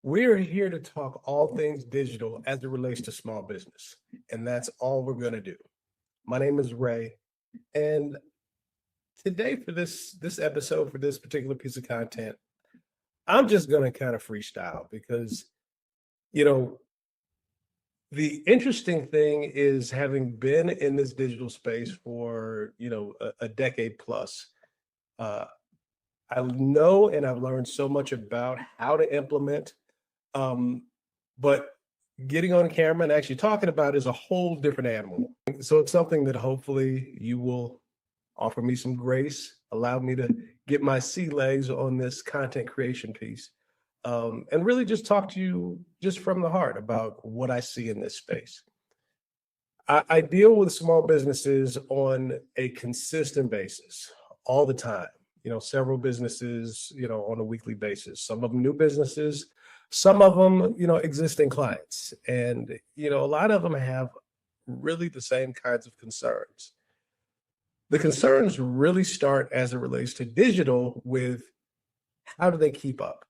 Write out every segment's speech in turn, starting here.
We're here to talk all things digital as it relates to small business, and that's all we're going to do. My name is Ray, and today for this episode for this particular piece of content, I'm just going to kind of freestyle because you know the interesting thing is having been in this digital space for a decade plus. Uh, I know and I've learned so much about how to implement. Um, but getting on camera and actually talking about is a whole different animal. So it's something that hopefully you will offer me some grace, allow me to get my sea legs on this content creation piece, and really just talk to you just from the heart about what I see in this space. I deal with small businesses on a consistent basis all the time. Several businesses, on a weekly basis. Some of them new businesses, some of them, existing clients. And, a lot of them have really the same kinds of concerns. The concerns really start as it relates to digital with how do they keep up?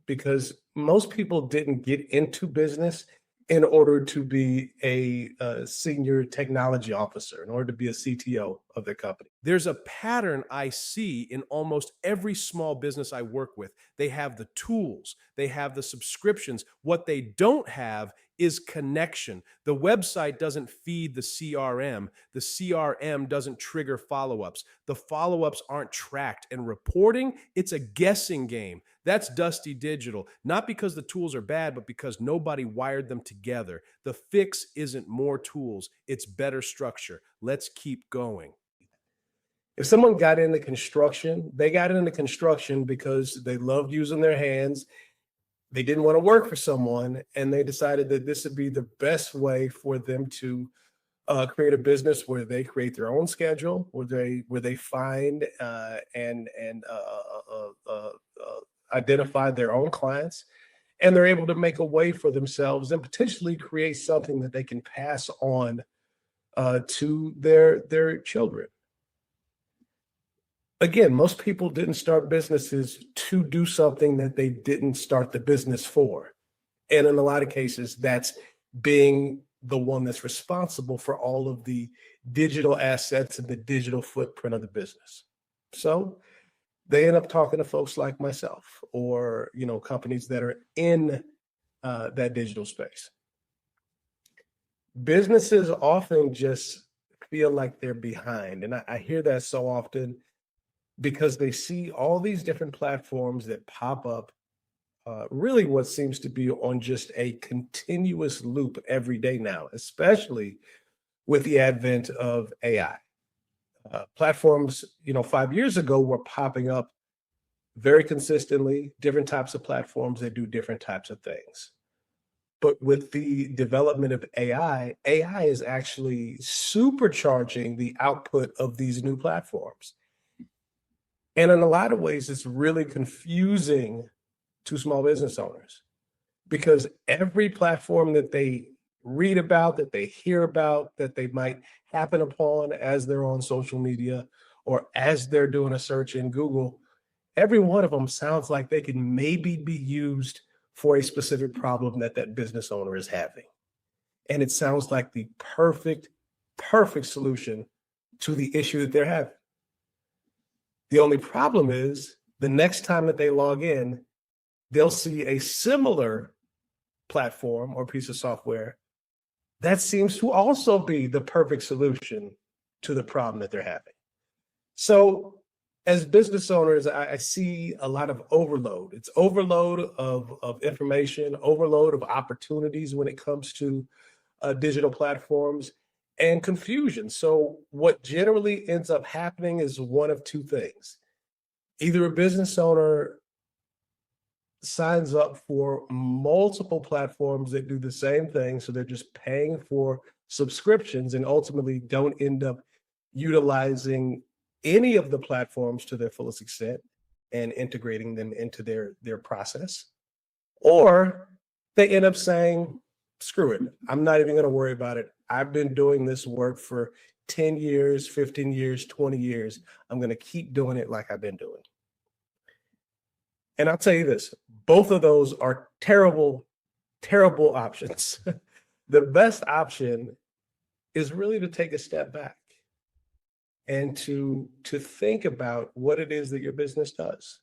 Because most people didn't get into business in order to be a senior technology officer, in order to be a CTO of their company. There's a pattern I see in almost every small business I work with. They have the tools, they have the subscriptions. What they don't have is connection. The website doesn't feed the CRM. The CRM doesn't trigger follow ups. The follow ups aren't tracked. And reporting, it's a guessing game. That's Dusty Digital, not because the tools are bad, but because nobody wired them together. The fix isn't more tools, it's better structure. Let's keep going. If someone got into construction, they got into construction because they loved using their hands. They didn't want to work for someone, and they decided that this would be the best way for them to create a business where they create their own schedule, where they find and identify their own clients, and they're able to make a way for themselves and potentially create something that they can pass on to their children. Again, most people didn't start businesses to do something that they didn't start the business for. And in a lot of cases, that's being the one that's responsible for all of the digital assets and the digital footprint of the business. So they end up talking to folks like myself or, companies that are in that digital space. Businesses often just feel like they're behind. And I hear that so often because they see all these different platforms that pop up, really what seems to be on just a continuous loop every day now, especially with the advent of AI. Platforms, 5 years ago were popping up very consistently, different types of platforms that do different types of things. But with the development of AI is actually supercharging the output of these new platforms. And in a lot of ways, it's really confusing to small business owners because every platform that they read about, that they hear about, that they might happen upon as they're on social media or as they're doing a search in Google, every one of them sounds like they can maybe be used for a specific problem that that business owner is having. And it sounds like the perfect solution to the issue that they're having. The only problem is the next time that they log in, they'll see a similar platform or piece of software that seems to also be the perfect solution to the problem that they're having. So, as business owners, I see a lot of overload. It's overload of information, overload of opportunities when it comes to digital platforms, and confusion. So, what generally ends up happening is one of two things. Either a business owner signs up for multiple platforms that do the same thing. So they're just paying for subscriptions and ultimately don't end up utilizing any of the platforms to their fullest extent and integrating them into their process. Or they end up saying, screw it, I'm not even going to worry about it. I've been doing this work for 10 years, 15 years, 20 years. I'm going to keep doing it like I've been doing. And I'll tell you this, both of those are terrible, terrible options. The best option is really to take a step back and to think about what it is that your business does.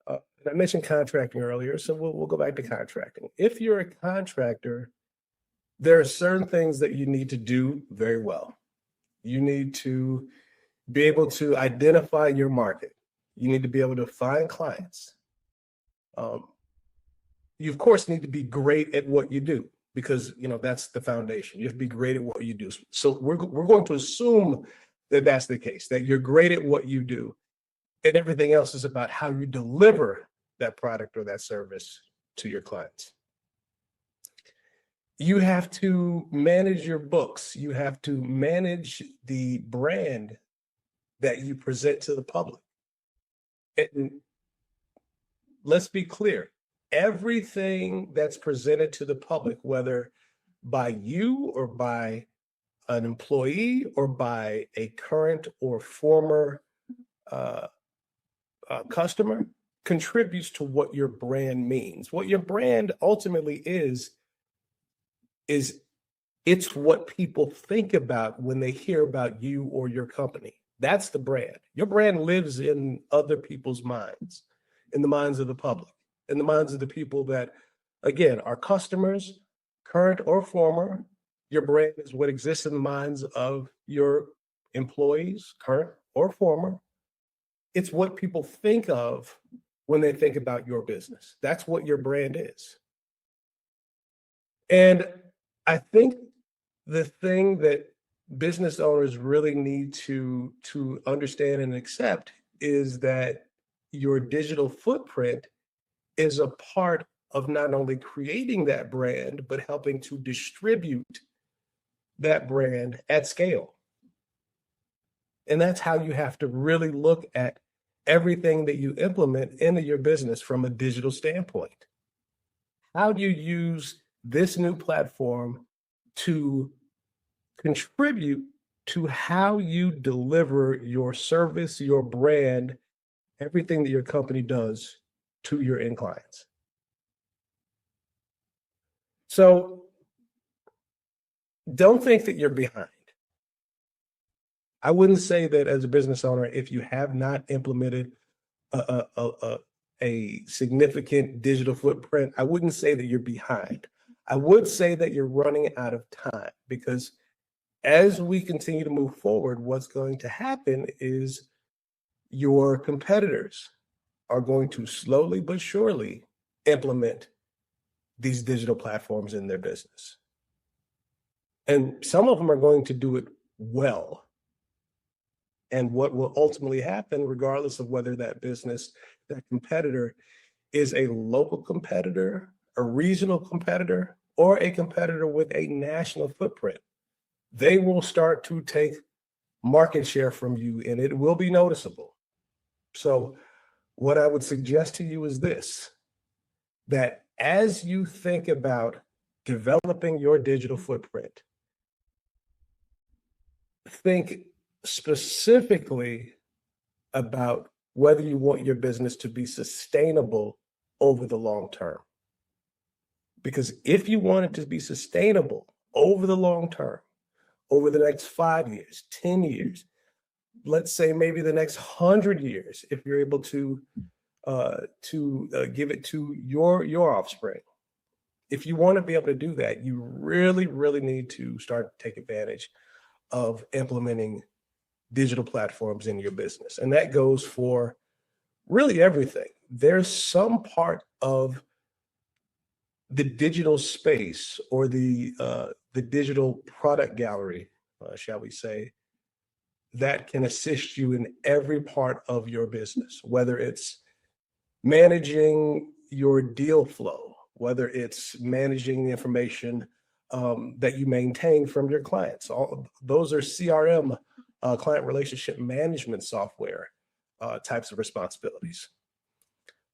I mentioned contracting earlier, so we'll go back to contracting. If you're a contractor, there are certain things that you need to do very well. You need to be able to identify your market. You need to be able to find clients. You of course need to be great at what you do, because that's the foundation. You have to be great at what you do. So we're going to assume that that's the case, that you're great at what you do, and everything else is about how you deliver that product or that service to your clients. You have to manage your books. You have to manage the brand that you present to the public. And let's be clear, everything that's presented to the public, whether by you or by an employee or by a current or former customer, contributes to what your brand means. What your brand ultimately is it's what people think about when they hear about you or your company. That's the brand. Your brand lives in other people's minds, in the minds of the public, in the minds of the people that, again, are customers, current or former. Your brand is what exists in the minds of your employees, current or former. It's what people think of when they think about your business. That's what your brand is. And I think the thing that business owners really need to understand and accept is that your digital footprint is a part of not only creating that brand, but helping to distribute that brand at scale. And that's how you have to really look at everything that you implement into your business from a digital standpoint. How do you use this new platform to contribute to how you deliver your service, your brand, everything that your company does to your end clients? So don't think that you're behind. I wouldn't say that as a business owner, if you have not implemented a significant digital footprint, I wouldn't say that you're behind. I would say that you're running out of time, because as we continue to move forward, what's going to happen is your competitors are going to slowly but surely implement these digital platforms in their business. And some of them are going to do it well. And what will ultimately happen, regardless of whether that business, that competitor is a local competitor, a regional competitor, or a competitor with a national footprint, they will start to take market share from you, and it will be noticeable. So what I would suggest to you is this, that as you think about developing your digital footprint, think specifically about whether you want your business to be sustainable over the long term. Because if you want it to be sustainable over the long term, over the next 5 years, 10 years, let's say maybe the next 100 years, if you're able to give it to your offspring, if you want to be able to do that, you really, really need to start to take advantage of implementing digital platforms in your business. And that goes for really everything. There's some part of the digital space or the digital product gallery, shall we say, that can assist you in every part of your business, whether it's managing your deal flow, whether it's managing the information that you maintain from your clients. All those are CRM, client relationship management software types of responsibilities.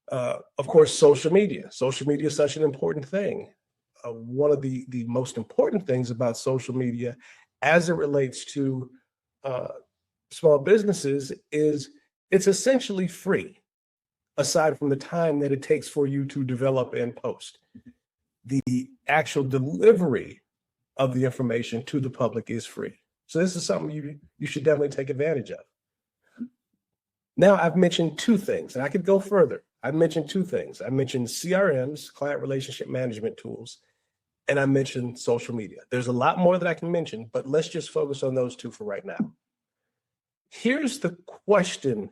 Of course, social media. Social media is such an important thing. One of the most important things about social media as it relates to small businesses is it's essentially free. aside from the time that it takes for you to develop and post. The actual delivery of the information to the public is free. So this is something you should definitely take advantage of. Now, I've mentioned two things, and I could go further. I've mentioned two things. I mentioned CRMs, client relationship management tools, and I mentioned social media. There's a lot more that I can mention, but let's just focus on those two for right now. Here's the question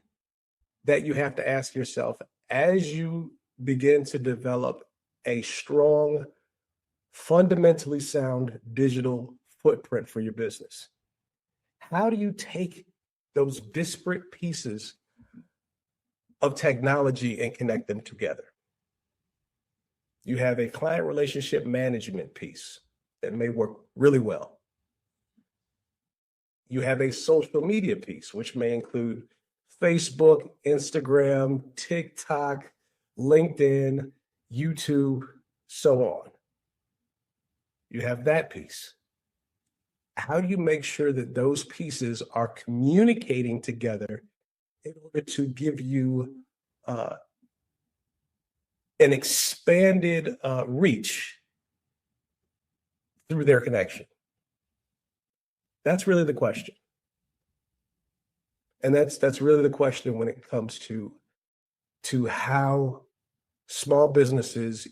that you have to ask yourself as you begin to develop a strong, fundamentally sound digital footprint for your business. How do you take those disparate pieces of technology and connect them together? You have a client relationship management piece that may work really well. You have a social media piece, which may include Facebook, Instagram, TikTok, LinkedIn, YouTube, so on. You have that piece. How do you make sure that those pieces are communicating together in order to give you an expanded reach through their connection? That's really the question. And that's really the question when it comes to how small businesses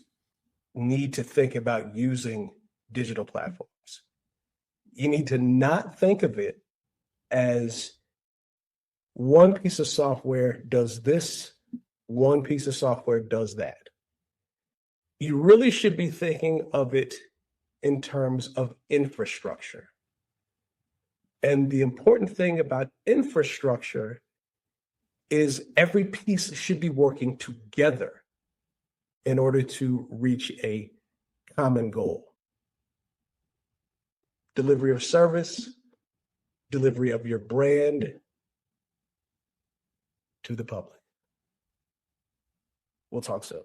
need to think about using digital platforms. You need to not think of it as one piece of software does this, one piece of software does that. You really should be thinking of it in terms of infrastructure. And the important thing about infrastructure is every piece should be working together in order to reach a common goal. Delivery of service, delivery of your brand to the public. We'll talk soon.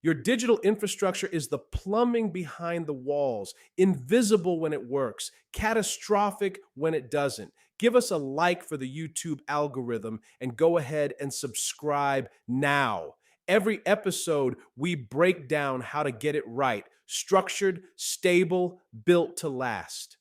Your digital infrastructure is the plumbing behind the walls, invisible when it works, catastrophic when it doesn't. Give us a like for the YouTube algorithm and go ahead and subscribe now. Every episode, we break down how to get it right, structured, stable, built to last.